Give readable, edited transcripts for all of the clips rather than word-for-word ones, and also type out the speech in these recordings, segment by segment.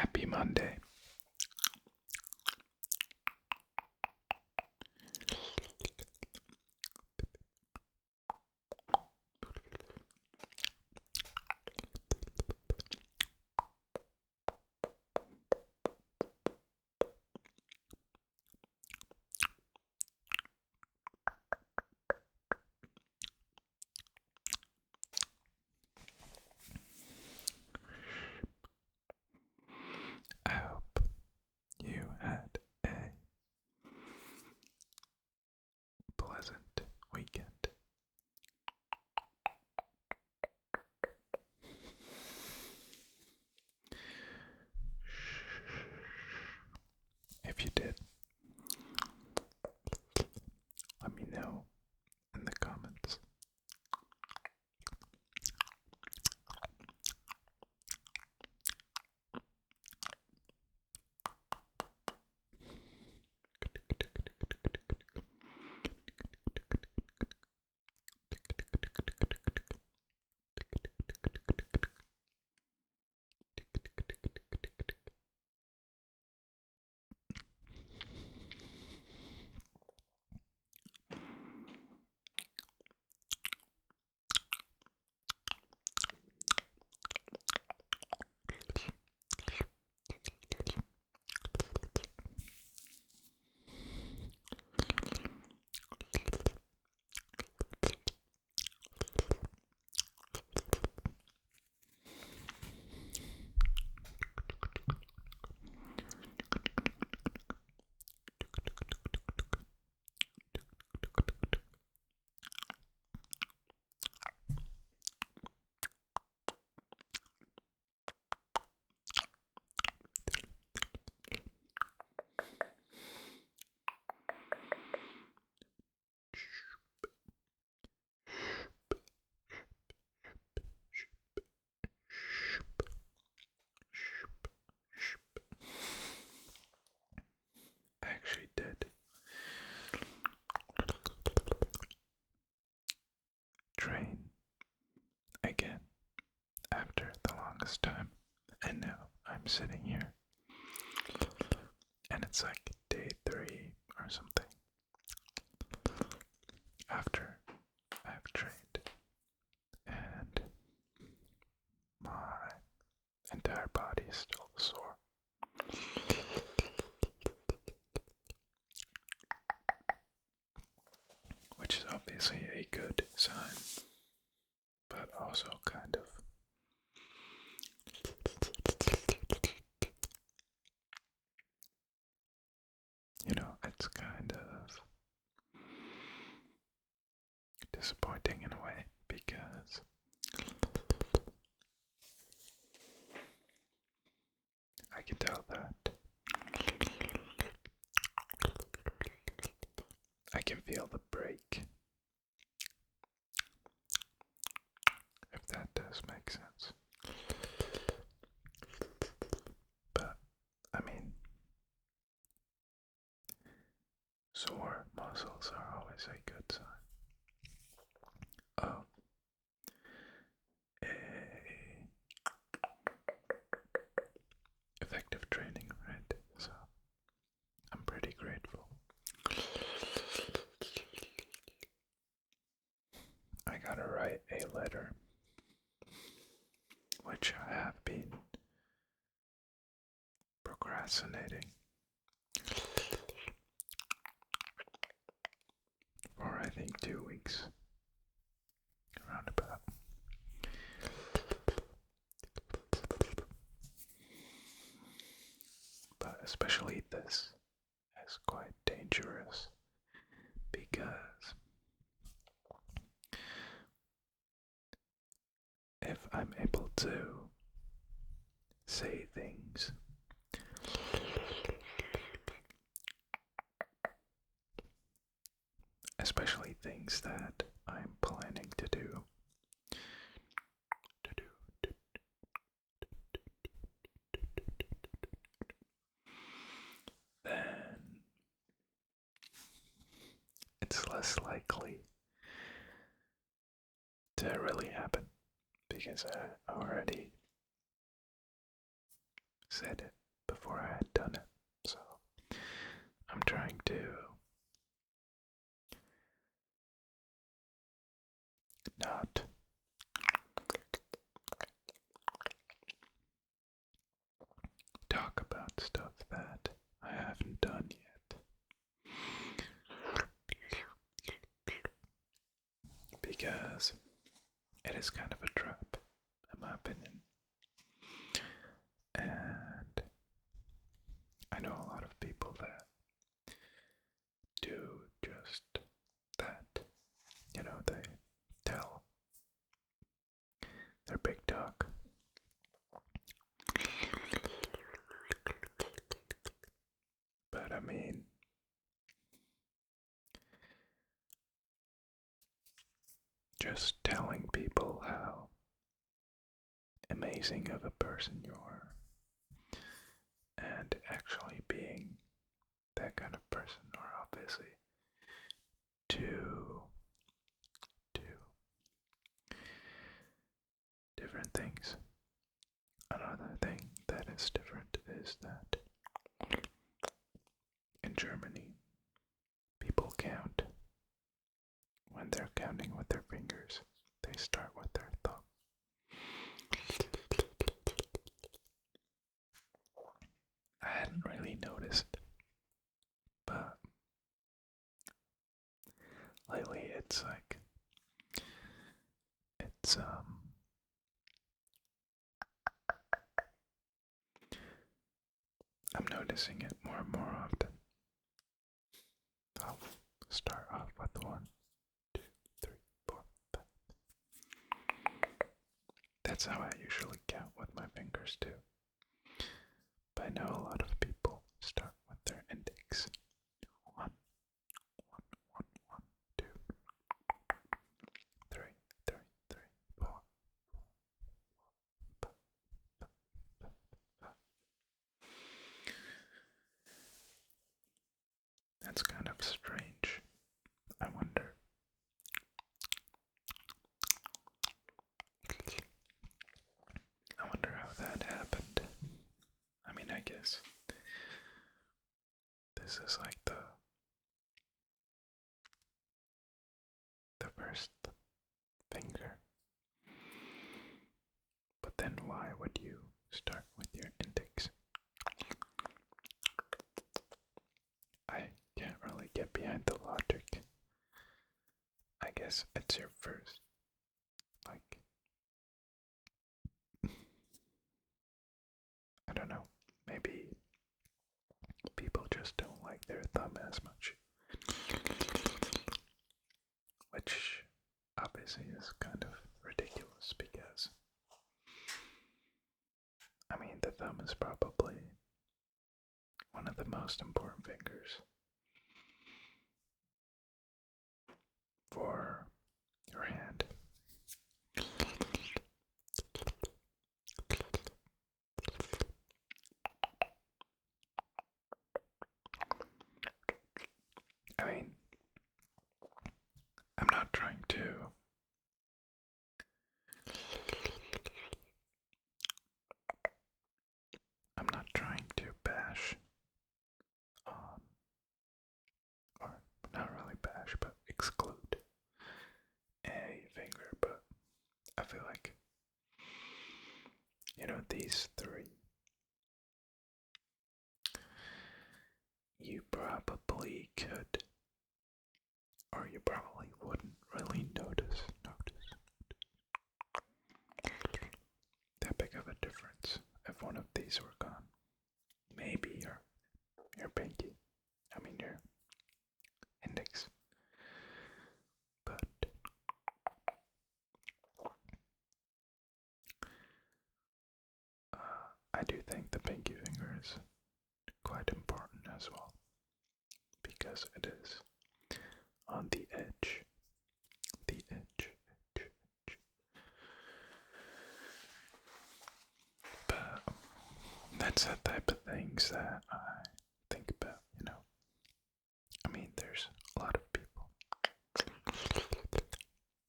Happy Monday. I hope you had a pleasant weekend. If you did, let me know in the comments. I actually did train again after the longest time, and now I'm sitting here, and it's like day 3 or something after I've trained, and my entire body is still sore. Which is obviously a good sign, but also kind of it's kind of disappointing in a way because I can tell that I can feel the break, if that does make sense. But, I mean, sore muscles are always a good sign of a effective training, right? So, I'm pretty grateful. I gotta write a letter, which I have been procrastinating for I think 2 weeks, roundabout. But especially this is quite dangerous because if I'm able to say things especially things that I'm planning to do, then it's less likely to really happen because I already said it before I had done it. So I'm trying to not talk about stuff that I haven't done yet. Because it is kind of a trap, in my opinion. And I know a lot of people that do just that. You know, they tell their big talk. But I mean, just telling people how amazing of a person you are, and actually being that kind of person are obviously two different things. Another thing that is different is that in Germany, people count when they're counting with their fingers. They start with their thumb. I hadn't really noticed, but lately it's like, it's I'm noticing it more and more often. I'll start off with 1, 2, 3, 4, 5. That's how I usually count with my fingers too. But I know a lot of people start with their index. 1, 1, 1, 1, 2, 3, 3, 3, 4. That's kind of strange. I wonder. I wonder how that happened. I mean, I guess this is like the first finger. But then why would you start with your index? I can't really get behind the logic. I guess it's your first, like, I don't know, maybe people just don't like their thumb as much. Which obviously is kind of ridiculous because, I mean, the thumb is probably one of the most important fingers for your hand. I mean, I'm not trying to bash or not really bash, but exclude a finger, but I feel like, you know, these 3, you probably could, or you probably wouldn't really notice that big of a difference if one of these were gone. Maybe your pinky, I mean your index, but I do think the pinky finger is quite important as well, because it is on the edge. But that's the type of things that I think about, you know. I mean, there's a lot of people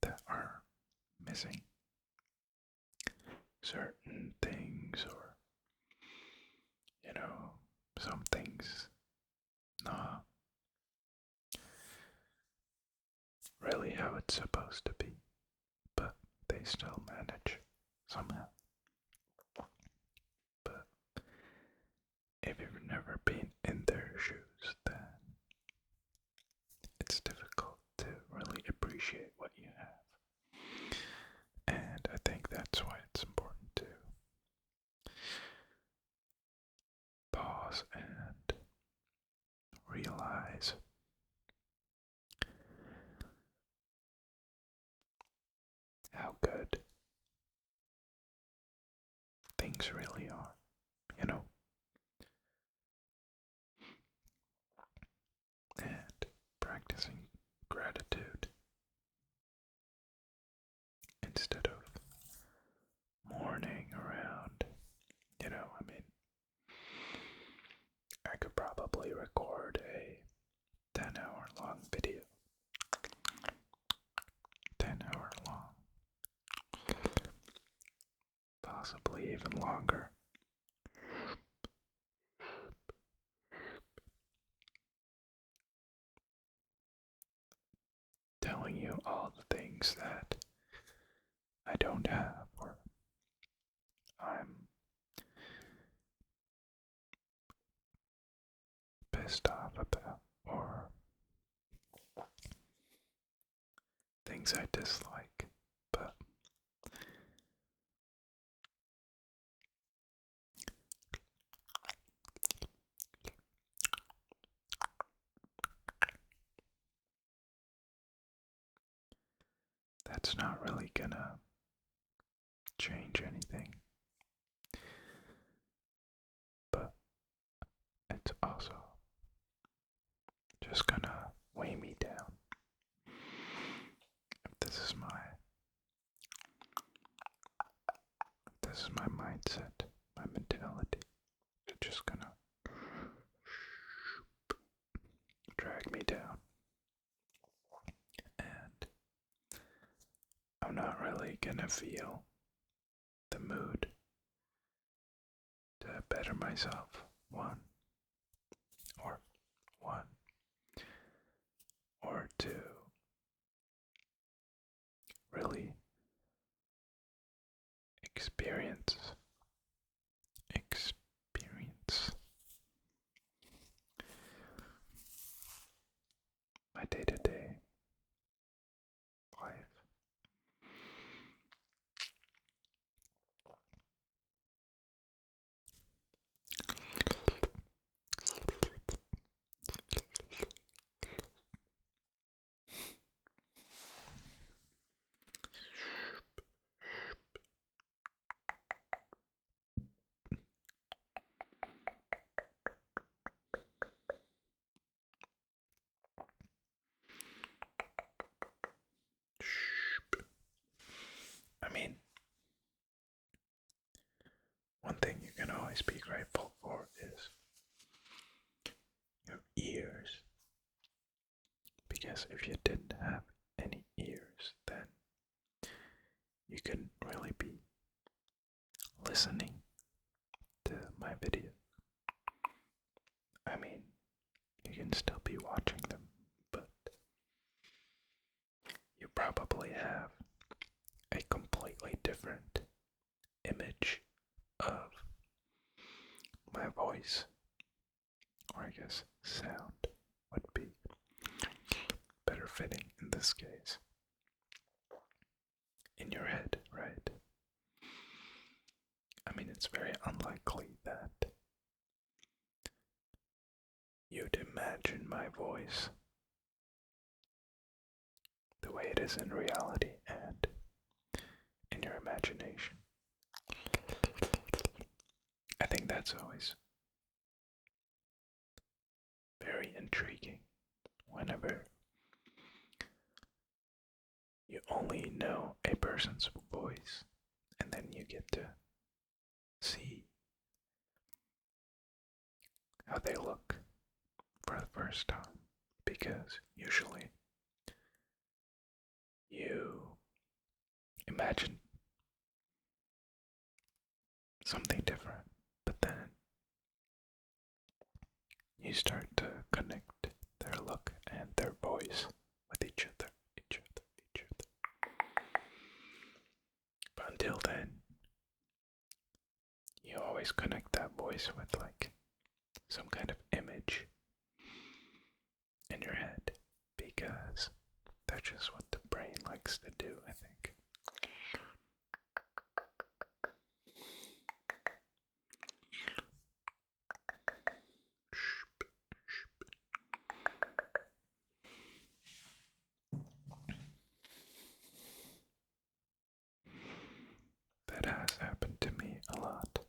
that are missing certain things, or supposed to be, but they still manage somehow. But if you've never been in their shoes, then it's difficult to really appreciate what you have. And I think that's why it's important to pause and realize how good things really are, you know? And practicing gratitude instead of mourning around, I mean, I could probably record a 10-hour long video. 10-hour long. Possibly even longer. Telling you all the things that I don't have or I'm pissed off about or things I dislike, but that's not really gonna change anything. But it's also just gonna weigh me down. If this is my mindset, my mentality, it's just gonna drag me down. And I'm not really gonna feel the mood to better myself. One or two, really experience my day-to-day life. I mean, one thing you can always be grateful for is your ears. Because if you didn't have any ears, then you couldn't really be listening to my video. I mean, you can still be watching them, but you probably have a completely different image of my voice, or I guess sound would be better fitting in this case. In your head, right? I mean, it's very unlikely that you'd imagine my voice the way it is in reality and in your imagination. I think that's always very intriguing whenever you only know a person's voice and then you get to see how they look for the first time, because usually you imagine something different, but then you start to connect their look and their voice with each other. always connect that voice with like some kind of image in your head because that's just what the brain likes to do, I think. That has happened to me a lot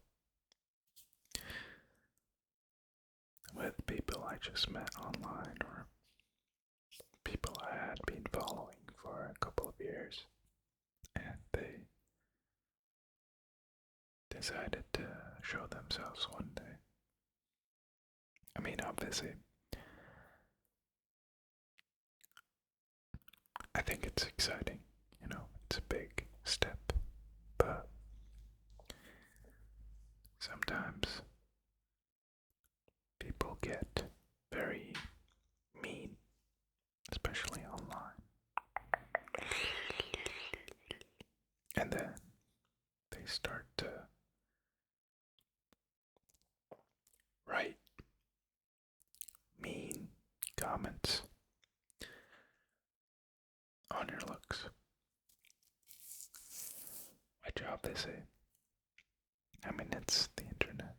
with people I just met online or people I had been following for a couple of years, and they decided to show themselves one day. I mean, obviously, I think it's exciting, it's a big step, but sometimes people get very mean, especially online. And then they start to write mean comments on your looks. Which obviously, I mean, it's the internet.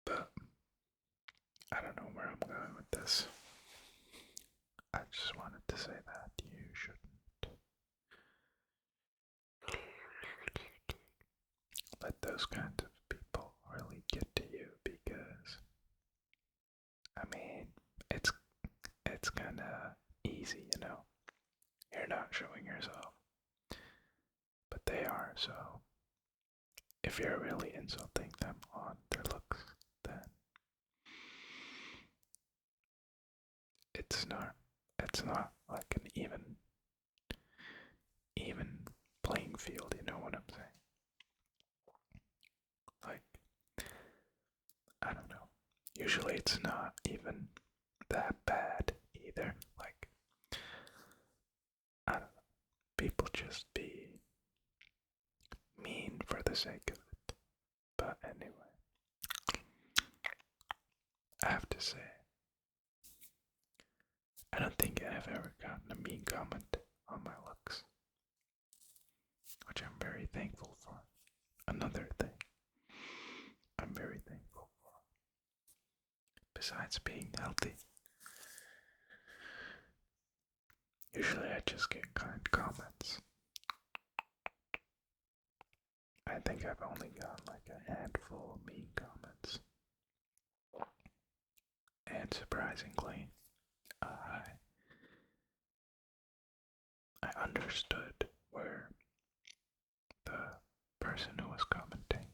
But I don't know where I'm going with this. I just wanted to say that you shouldn't let those kinds of people really get to you because, I mean, it's kind of easy, You're not showing yourself, but they are, so if you're really insulting them on their looks, then it's not like an even playing field, you know what I'm saying? Like, I don't know. Usually it's not even that bad either. Like, I don't know. People just be mean for the sake of it. But anyway, I have to say, I don't think I've ever gotten a mean comment on my looks, which I'm very thankful for. Another thing I'm very thankful for, besides being healthy, usually I just get kind comments. I think I've only gotten like a handful of mean comments. And surprisingly, I understood where the person who was commenting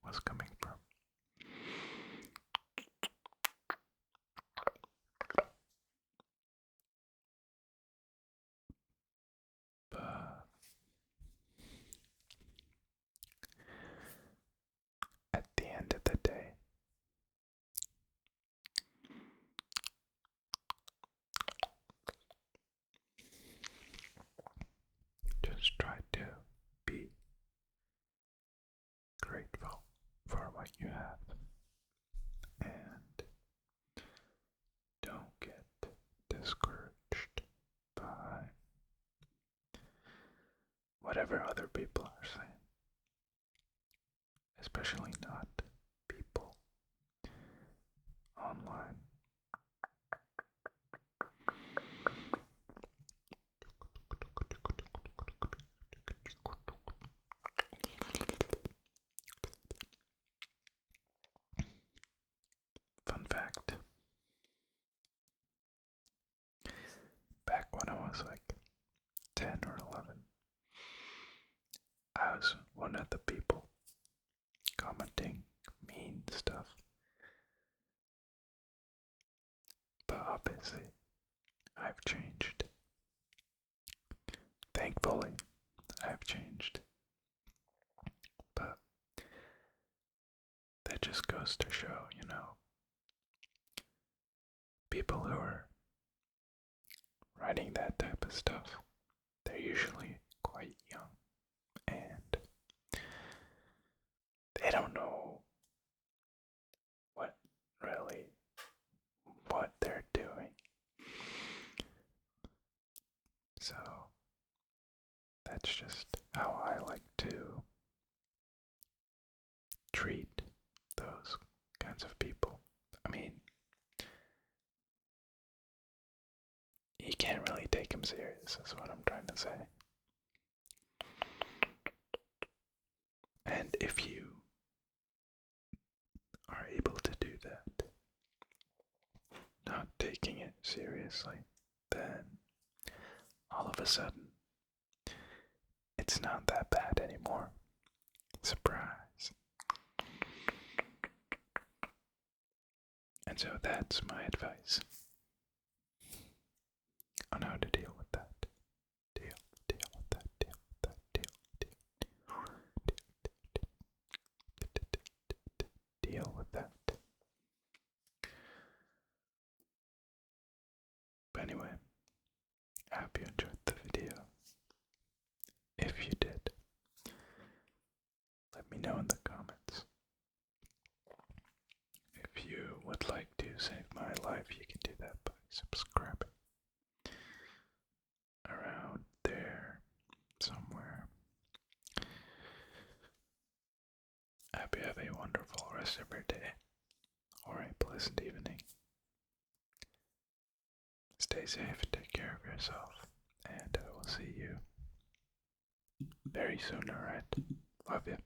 was coming from. But at the end of the day, just try to be grateful for what you have and don't get discouraged by whatever other people are saying, especially not people online. Fun fact, back when I was like 10 or 11, I was one of the people commenting mean stuff. But obviously, I've changed. Thankfully, I've changed. But that just goes to show, people who are writing that type of stuff, they're usually quite young. And This is what I'm trying to say. And if you are able to do that, not taking it seriously, then all of a sudden, it's not that bad anymore. Surprise. And so that's my advice on how to deal with that. Deal with that, deal with that, deal with that. But anyway, I hope you enjoyed the video. If you did, let me know in the comments. If you would like to save my life, you can do that by subscribing. Around there, somewhere. I hope you have a wonderful rest of your day, or a pleasant evening. Stay safe, take care of yourself, and I will see you very soon, alright? Love you.